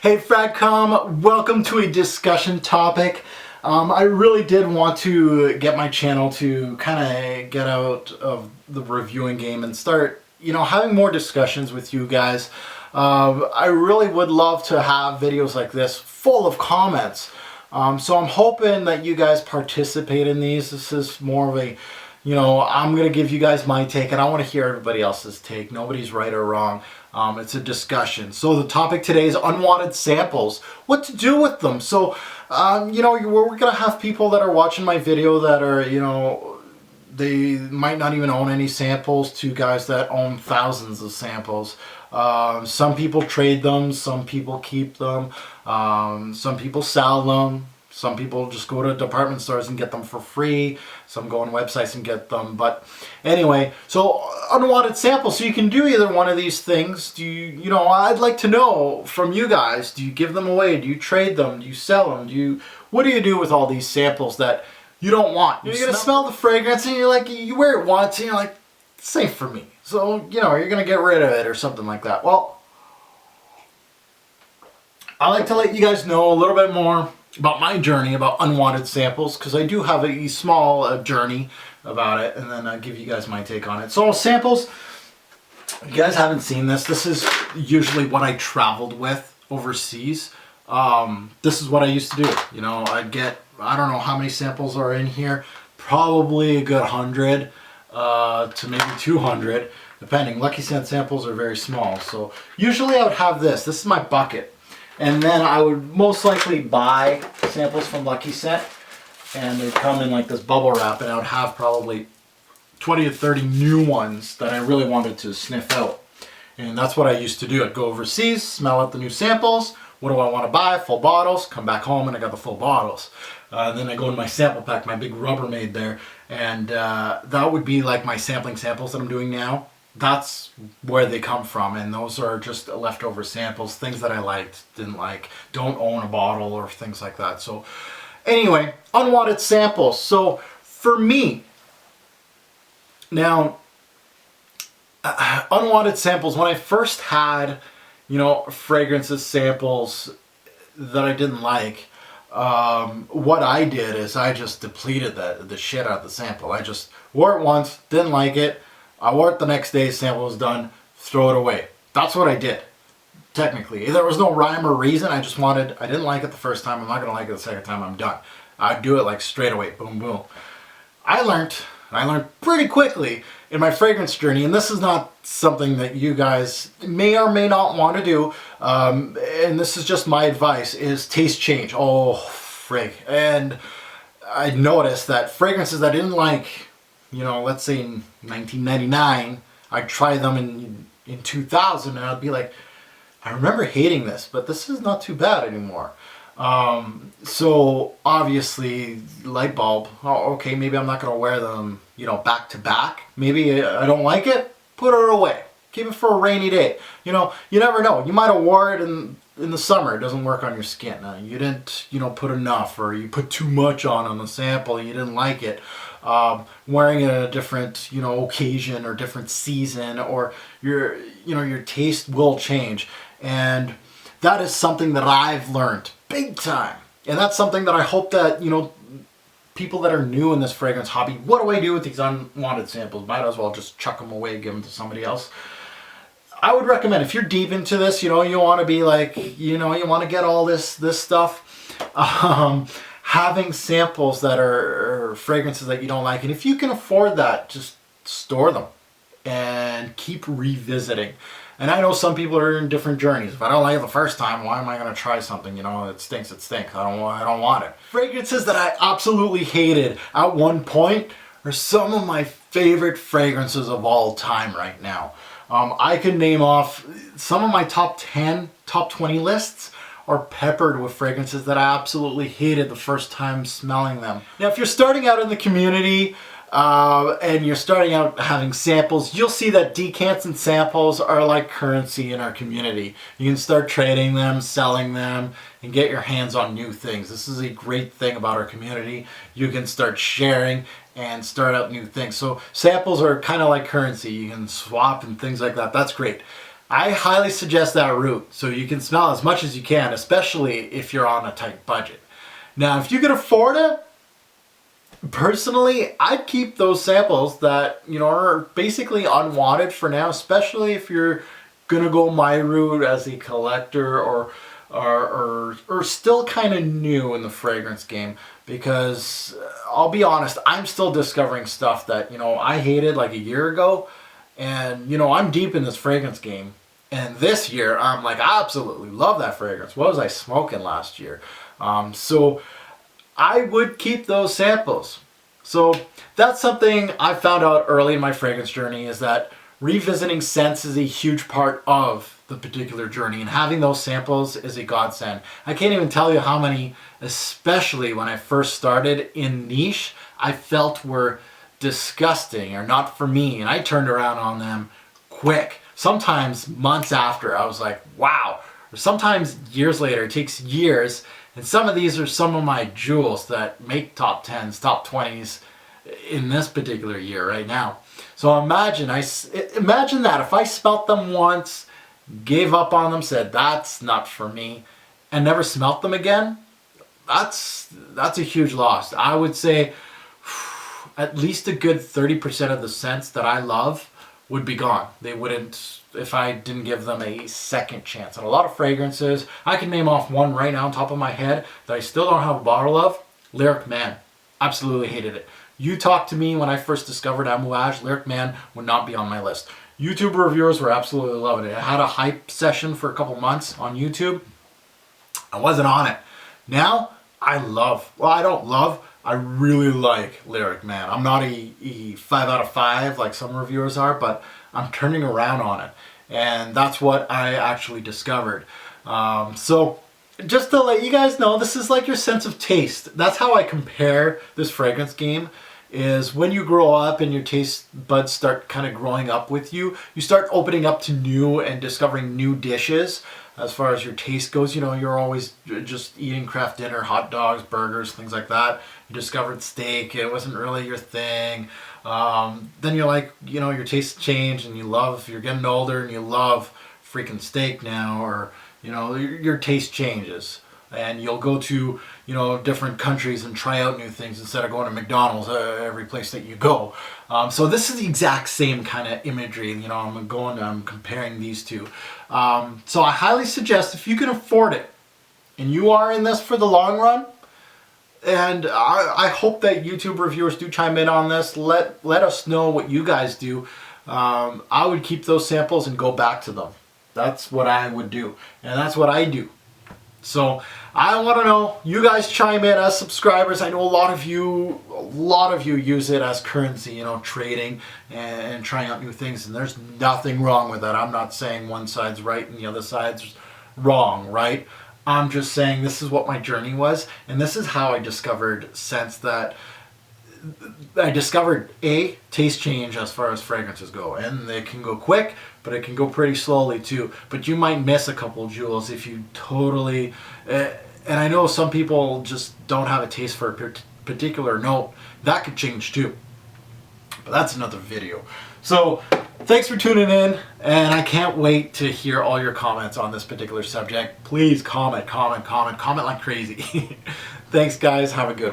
Hey Fragcom, welcome to a discussion topic. I really did want to get my channel to kind of get out of the reviewing game and start, having more discussions with you guys. I really would love to have videos like this full of comments. So I'm hoping that you guys participate in these. This is more of a, I'm going to give you guys my take and I want to hear everybody else's take. Nobody's right or wrong. It's a discussion. So the topic today is unwanted samples. What to do with them? So, we're going to have people that are watching my video that are, they might not even own any samples to guys that own thousands of samples. Some people trade them, some people keep them, some people sell them. Some people just go to department stores and get them for free. Some go on websites and get them. But anyway, so unwanted samples. So you can do either one of these things. Do you, I'd like to know from you guys. Do you give them away? Do you trade them? Do you sell them? What do you do with all these samples that you don't want? You're going to smell the fragrance and you're like, you wear it once and you're like, it's safe for me. So, you're going to get rid of it or something like that. Well, I like to let you guys know a little bit more about my journey about unwanted samples, because I do have a small journey about it, and then I'll give you guys my take on it. So samples, you guys haven't seen this. This is usually what I traveled with overseas. This is what I used to do. I'd get, I don't know how many samples are in here, probably a good 100 to maybe 200, depending. Lucky Scent samples are very small. So usually I would have this. This is my bucket. And then I would most likely buy samples from Lucky Scent, and they'd come in like this bubble wrap, and I would have probably 20 to 30 new ones that I really wanted to sniff out. And that's what I used to do. I'd go overseas, smell out the new samples. What do I want to buy? Full bottles. Come back home and I got the full bottles. Then I go in my sample pack, my big Rubbermaid there, and that would be like my samples that I'm doing now. That's where they come from, and those are just leftover samples, things that I liked, didn't like, don't own a bottle or things like that. So anyway, unwanted samples. So for me, now, unwanted samples, when I first had, fragrances, samples that I didn't like, what I did is I just depleted the shit out of the sample. I just wore it once, didn't like it. I wore it the next day, sample was done, throw it away. That's what I did, technically. There was no rhyme or reason. I didn't like it the first time, I'm not gonna like it the second time, I'm done. I'd do it like straight away, boom, boom. I learned pretty quickly in my fragrance journey, and this is not something that you guys may or may not want to do, and this is just my advice, is taste change. Oh, frig. And I noticed that fragrances I didn't like, let's say in 1999, I'd try them in 2000 and I'd be like, I remember hating this, but this is not too bad anymore. So obviously, light bulb, oh, okay, maybe I'm not going to wear them, back to back. Maybe I don't like it, put it away. Keep it for a rainy day. You never know. You might have wore it in the summer. It doesn't work on your skin. You didn't, put enough, or you put too much on the sample and you didn't like it. Wearing it at a different, occasion or different season, or your taste will change. And that is something that I've learned big time. And that's something that I hope that, people that are new in this fragrance hobby, what do I do with these unwanted samples? Might as well just chuck them away, give them to somebody else. I would recommend, if you're deep into this, you want to be like, you want to get all this stuff, having samples that are fragrances that you don't like, and if you can afford that, just store them and keep revisiting. And I know some people are in different journeys. If I don't like it the first time, why am I going to try something? It stinks, it stinks. I don't want it. Fragrances that I absolutely hated at one point are some of my favorite fragrances of all time right now. I could name off some of my top 10, top 20 lists are peppered with fragrances that I absolutely hated the first time smelling them. Now, if you're starting out in the community, and you're starting out having samples, you'll see that decants and samples are like currency in our community. You can start trading them, selling them, and get your hands on new things. This is a great thing about our community. You can start sharing and start out new things. So samples are kind of like currency. You can swap and things like that. That's great. I highly suggest that route so you can smell as much as you can, especially if you're on a tight budget. Now, if you can afford it, personally, I'd keep those samples that, you know, are basically unwanted for now, especially if you're gonna go my route as a collector or still kind of new in the fragrance game, because I'll be honest, I'm still discovering stuff that, you know, I hated like a year ago, and you know, I'm deep in this fragrance game, and this year I'm like, I absolutely love that fragrance. What was I smoking last year? So I would keep those samples. So that's something I found out early in my fragrance journey, is that revisiting scents is a huge part of the particular journey, and having those samples is a godsend. I can't even tell you how many, especially when I first started in niche, I felt were disgusting or not for me, and I turned around on them quick. Sometimes months after, I was like, wow. Or sometimes years later. It takes years, and some of these are some of my jewels that make top 10s, top 20s in this particular year right now. So imagine that if I smelt them once, gave up on them, said that's not for me, and never smelt them again, that's a huge loss. I would say at least a good 30% of the scents that I love would be gone. They wouldn't, if I didn't give them a second chance. And a lot of fragrances, I can name off one right now on top of my head that I still don't have a bottle of. Lyric Man. Absolutely hated it. You talked to me when I first discovered Amouage, Lyric Man would not be on my list. YouTube reviewers were absolutely loving it. I had a hype session for a couple months on YouTube. I wasn't on it. Now, I really like Lyric Man. I'm not a 5 out of 5 like some reviewers are, but I'm turning around on it. And that's what I actually discovered. So just to let you guys know, this is like your sense of taste. That's how I compare this fragrance game, is when you grow up and your taste buds start kind of growing up with you, you start opening up to new and discovering new dishes. As far as your taste goes, you know, you're always just eating craft dinner, hot dogs, burgers, things like that. You discovered steak, it wasn't really your thing. Then you're like, you know, your tastes change and you're getting older and you love freaking steak now, or, you know, your taste changes. And you'll go to, you know, different countries and try out new things instead of going to McDonald's every place that you go. So this is the exact same kind of imagery. You know, I'm comparing these two. So I highly suggest, if you can afford it and you are in this for the long run, and I hope that YouTube reviewers do chime in on this. Let us know what you guys do. I would keep those samples and go back to them. That's what I would do, and that's what I do. So I want to know, you guys chime in as subscribers. I know a lot of you use it as currency, you know, trading and trying out new things, and there's nothing wrong with that. I'm not saying one side's right and the other side's wrong, right? I'm just saying this is what my journey was, and this is how I discovered scents that I discovered a taste change as far as fragrances go, and they can go quick, but it can go pretty slowly too. But you might miss a couple jewels if you totally, and I know some people just don't have a taste for a particular note. That could change too, but that's another video. So thanks for tuning in, and I can't wait to hear all your comments on this particular subject. Please comment like crazy. Thanks guys, have a good one.